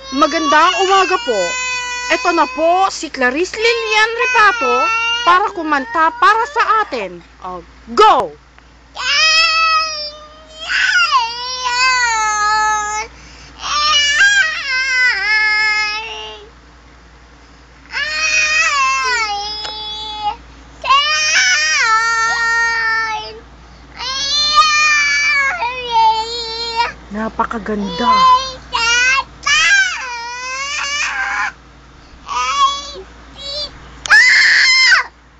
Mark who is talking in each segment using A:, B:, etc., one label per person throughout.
A: Magandang umaga po. Ito na po si Clarice Lilian Repato para kumanta para sa atin. Go! Napakaganda.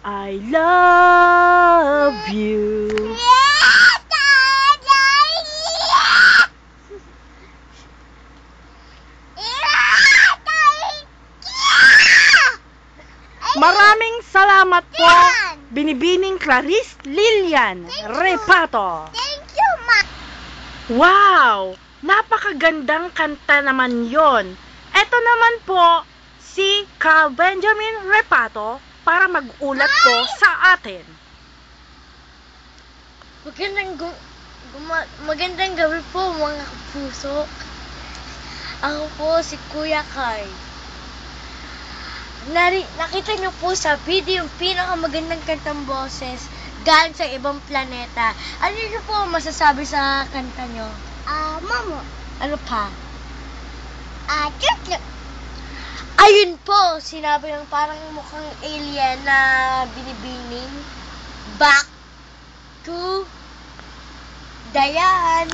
A: I love you. Maraming salamat po, Binibining Clarice Lilian Repato.
B: Thank you, Ma.
A: Wow! Napakagandang kanta naman yon. Ito naman po si Carl Benjamin Repato para mag-ulat po sa atin.
B: Magandang gabi po, mga kapuso. Ako po si Kuya Kai. Nakita niyo po sa video yung pinakamagandang kantang boses galing sa ibang planeta. Ano niyo po masasabi sa kanta niyo? Mamo. Ano pa? Chuchu. Ayun po, sinabi ng parang mukhang alien na binibining. Back to Dayan.